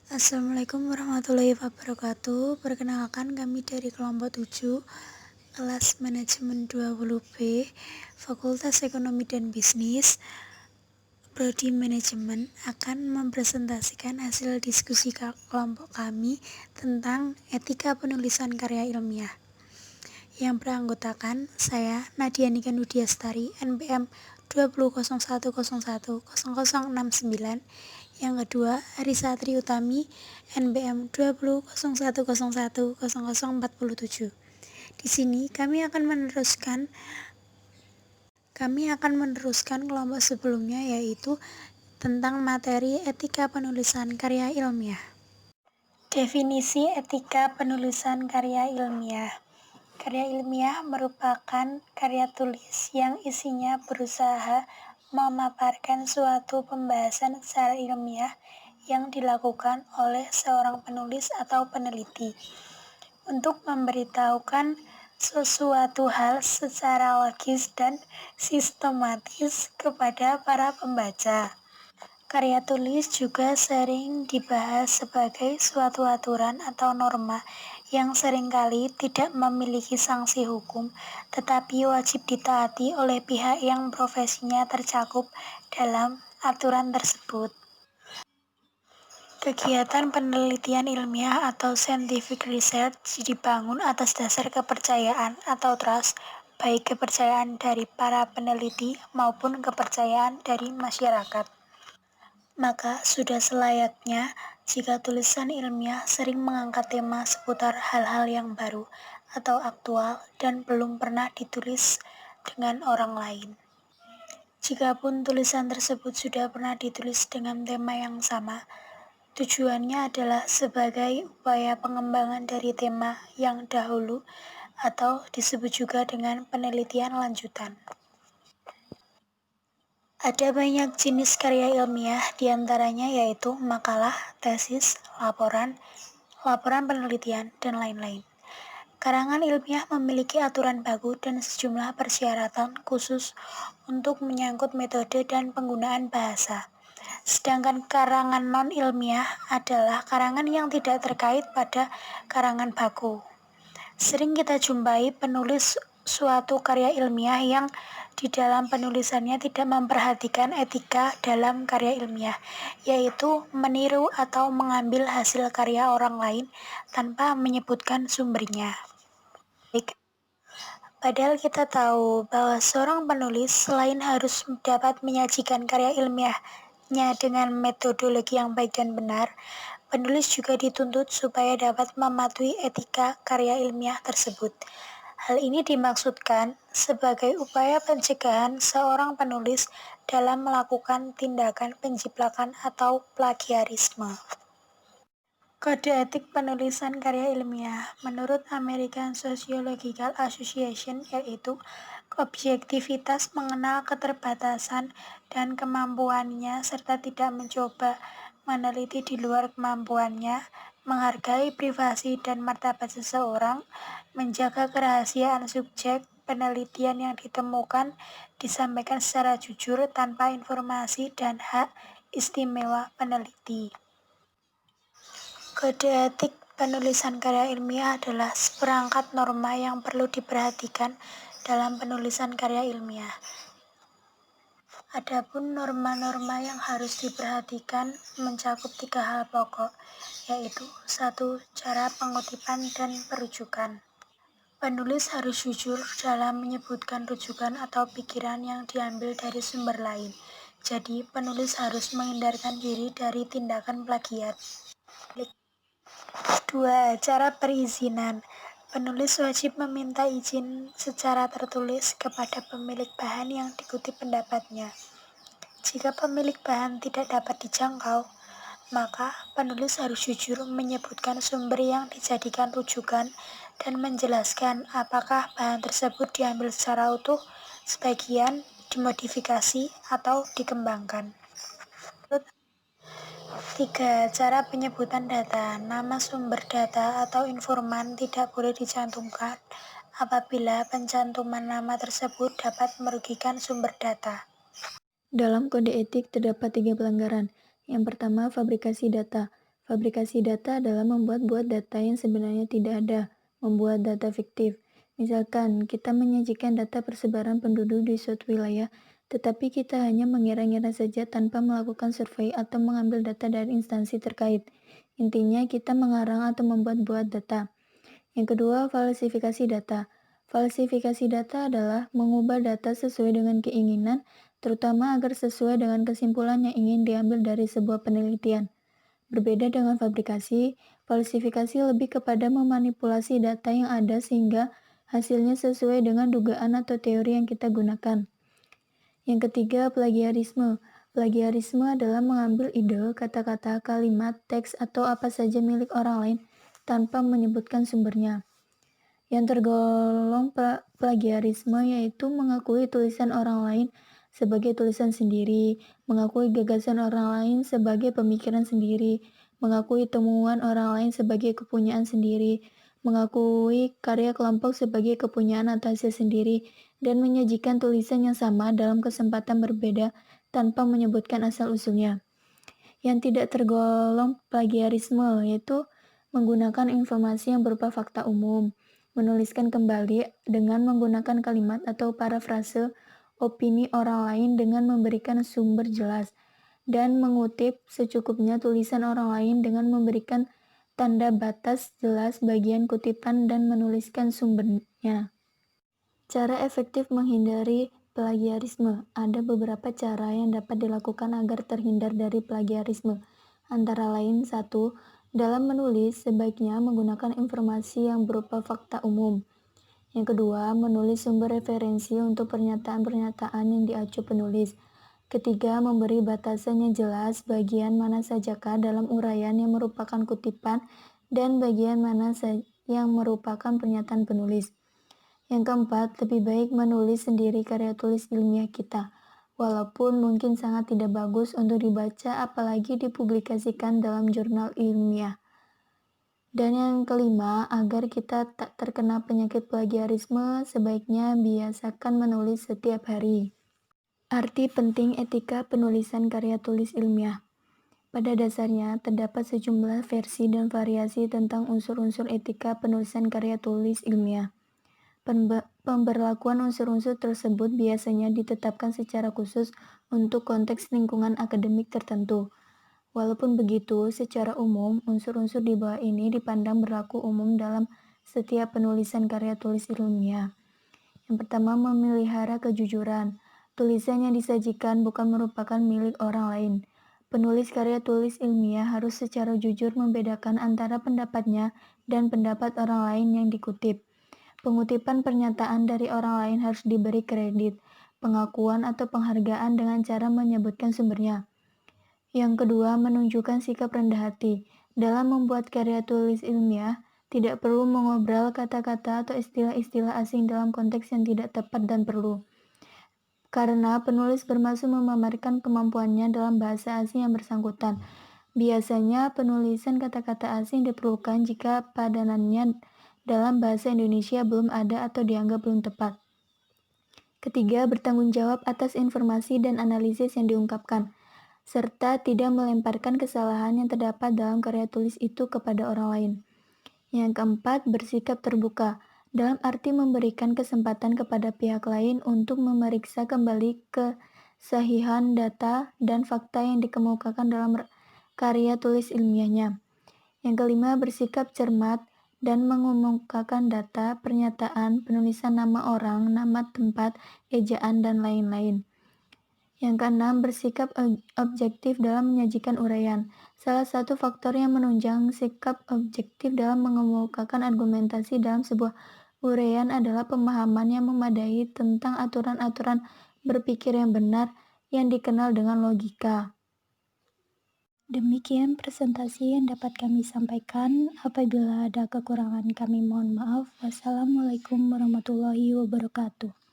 Assalamualaikum warahmatullahi wabarakatuh. Perkenalkan, kami dari kelompok 7 kelas manajemen 20B Fakultas Ekonomi dan Bisnis Prodi Manajemen akan mempresentasikan hasil diskusi kelompok kami tentang etika penulisan karya ilmiah yang beranggotakan saya Nadia Niken Widiastari NPM 2001010069, yang kedua Arisa Triutami NPM 2001010047. Di sini kami akan meneruskan kelompok sebelumnya, yaitu tentang materi etika penulisan karya ilmiah. Definisi etika penulisan karya ilmiah. Karya ilmiah merupakan karya tulis yang isinya berusaha memaparkan suatu pembahasan secara ilmiah yang dilakukan oleh seorang penulis atau peneliti untuk memberitahukan sesuatu hal secara logis dan sistematis kepada para pembaca. Karya tulis juga sering dibahas sebagai suatu aturan atau norma yang seringkali tidak memiliki sanksi hukum, tetapi wajib ditaati oleh pihak yang profesinya tercakup dalam aturan tersebut. Kegiatan penelitian ilmiah atau scientific research dibangun atas dasar kepercayaan atau trust, baik kepercayaan dari para peneliti maupun kepercayaan dari masyarakat. Maka sudah selayaknya jika tulisan ilmiah sering mengangkat tema seputar hal-hal yang baru atau aktual dan belum pernah ditulis dengan orang lain. Jikapun tulisan tersebut sudah pernah ditulis dengan tema yang sama, tujuannya adalah sebagai upaya pengembangan dari tema yang dahulu atau disebut juga dengan penelitian lanjutan. Ada banyak jenis karya ilmiah, diantaranya yaitu makalah, tesis, laporan penelitian, dan lain-lain. Karangan ilmiah memiliki aturan baku dan sejumlah persyaratan khusus untuk menyangkut metode dan penggunaan bahasa. Sedangkan karangan non-ilmiah adalah karangan yang tidak terkait pada karangan baku. Sering kita jumpai penulis suatu karya ilmiah yang di dalam penulisannya tidak memperhatikan etika dalam karya ilmiah, yaitu meniru atau mengambil hasil karya orang lain tanpa menyebutkan sumbernya. Padahal kita tahu bahwa seorang penulis selain harus dapat menyajikan karya ilmiahnya dengan metodologi yang baik dan benar, penulis juga dituntut supaya dapat mematuhi etika karya ilmiah tersebut. Hal ini dimaksudkan sebagai upaya pencegahan seorang penulis dalam melakukan tindakan penjiplakan atau plagiarisme. Kode etik penulisan karya ilmiah menurut American Sociological Association, yaitu objektivitas, mengenal keterbatasan dan kemampuannya serta tidak mencoba meneliti di luar kemampuannya, menghargai privasi dan martabat seseorang, menjaga kerahasiaan subjek, penelitian yang ditemukan disampaikan secara jujur tanpa informasi dan hak istimewa peneliti. Kode etik penulisan karya ilmiah adalah seperangkat norma yang perlu diperhatikan dalam penulisan karya ilmiah. Adapun norma-norma yang harus diperhatikan mencakup 3 hal pokok, yaitu 1. Cara pengutipan dan perujukan. Penulis harus jujur dalam menyebutkan rujukan atau pikiran yang diambil dari sumber lain. Jadi, penulis harus menghindarkan diri dari tindakan plagiat. 2. Cara perizinan. Penulis wajib meminta izin secara tertulis kepada pemilik bahan yang dikutip pendapatnya. Jika pemilik bahan tidak dapat dijangkau, maka penulis harus jujur menyebutkan sumber yang dijadikan rujukan dan menjelaskan apakah bahan tersebut diambil secara utuh, sebagian, dimodifikasi, atau dikembangkan. 3. Cara penyebutan data. Nama sumber data atau informan tidak boleh dicantumkan apabila pencantuman nama tersebut dapat merugikan sumber data. Dalam kode etik terdapat 3 pelanggaran. Yang pertama, fabrikasi data. Fabrikasi data adalah membuat-buat data yang sebenarnya tidak ada, membuat data fiktif. Misalkan, kita menyajikan data persebaran penduduk di suatu wilayah, tetapi kita hanya mengira-ngira saja tanpa melakukan survei atau mengambil data dari instansi terkait. Intinya, kita mengarang atau membuat-buat data. Yang kedua, falsifikasi data. Falsifikasi data adalah mengubah data sesuai dengan keinginan, terutama agar sesuai dengan kesimpulan yang ingin diambil dari sebuah penelitian. Berbeda dengan fabrikasi, falsifikasi lebih kepada memanipulasi data yang ada sehingga hasilnya sesuai dengan dugaan atau teori yang kita gunakan. Yang ketiga, plagiarisme. Plagiarisme adalah mengambil ide, kata-kata, kalimat, teks, atau apa saja milik orang lain tanpa menyebutkan sumbernya. Yang tergolong plagiarisme yaitu mengakui tulisan orang lain sebagai tulisan sendiri, mengakui gagasan orang lain sebagai pemikiran sendiri, mengakui temuan orang lain sebagai kepunyaan sendiri, mengakui karya kelompok sebagai kepunyaan atau hasil sendiri, dan menyajikan tulisan yang sama dalam kesempatan berbeda tanpa menyebutkan asal-usulnya. Yang tidak tergolong plagiarisme yaitu menggunakan informasi yang berupa fakta umum, menuliskan kembali dengan menggunakan kalimat atau parafrase opini orang lain dengan memberikan sumber jelas, dan mengutip secukupnya tulisan orang lain dengan memberikan tanda batas jelas bagian kutipan dan menuliskan sumbernya. Cara efektif menghindari plagiarisme. Ada beberapa cara yang dapat dilakukan agar terhindar dari plagiarisme. Antara lain, 1. Dalam menulis, sebaiknya menggunakan informasi yang berupa fakta umum. Yang kedua, menulis sumber referensi untuk pernyataan-pernyataan yang diacu penulis. Ketiga, memberi batasan yang jelas bagian mana sajakah dalam uraian yang merupakan kutipan dan bagian mana yang merupakan pernyataan penulis. Yang keempat, lebih baik menulis sendiri karya tulis ilmiah kita, walaupun mungkin sangat tidak bagus untuk dibaca apalagi dipublikasikan dalam jurnal ilmiah. Dan yang kelima, agar kita tak terkena penyakit plagiarisme, sebaiknya biasakan menulis setiap hari. Arti penting etika penulisan karya tulis ilmiah. Pada dasarnya, terdapat sejumlah versi dan variasi tentang unsur-unsur etika penulisan karya tulis ilmiah. Pemberlakuan unsur-unsur tersebut biasanya ditetapkan secara khusus untuk konteks lingkungan akademik tertentu. Walaupun begitu, secara umum, unsur-unsur di bawah ini dipandang berlaku umum dalam setiap penulisan karya tulis ilmiah. Yang pertama, memelihara kejujuran. Tulisan yang disajikan bukan merupakan milik orang lain. Penulis karya tulis ilmiah harus secara jujur membedakan antara pendapatnya dan pendapat orang lain yang dikutip. Pengutipan pernyataan dari orang lain harus diberi kredit, pengakuan atau penghargaan dengan cara menyebutkan sumbernya. Yang kedua, menunjukkan sikap rendah hati. Dalam membuat karya tulis ilmiah, tidak perlu mengobrol kata-kata atau istilah-istilah asing dalam konteks yang tidak tepat dan perlu. Karena penulis bermaksud memamerkan kemampuannya dalam bahasa asing yang bersangkutan. Biasanya penulisan kata-kata asing diperlukan jika padanannya dalam bahasa Indonesia belum ada atau dianggap belum tepat. Ketiga, bertanggung jawab atas informasi dan analisis yang diungkapkan, serta tidak melemparkan kesalahan yang terdapat dalam karya tulis itu kepada orang lain. Yang keempat, bersikap terbuka, dalam arti memberikan kesempatan kepada pihak lain untuk memeriksa kembali kesahihan data dan fakta yang dikemukakan dalam karya tulis ilmiahnya. Yang kelima, bersikap cermat dan mengemukakan data, pernyataan, penulisan nama orang, nama tempat, ejaan, dan lain-lain. Yang keenam, bersikap objektif dalam menyajikan uraian. Salah satu faktor yang menunjang sikap objektif dalam mengemukakan argumentasi dalam sebuah uraian adalah pemahaman yang memadai tentang aturan-aturan berpikir yang benar yang dikenal dengan logika. Demikian presentasi yang dapat kami sampaikan. Apabila ada kekurangan kami mohon maaf. Wassalamualaikum warahmatullahi wabarakatuh.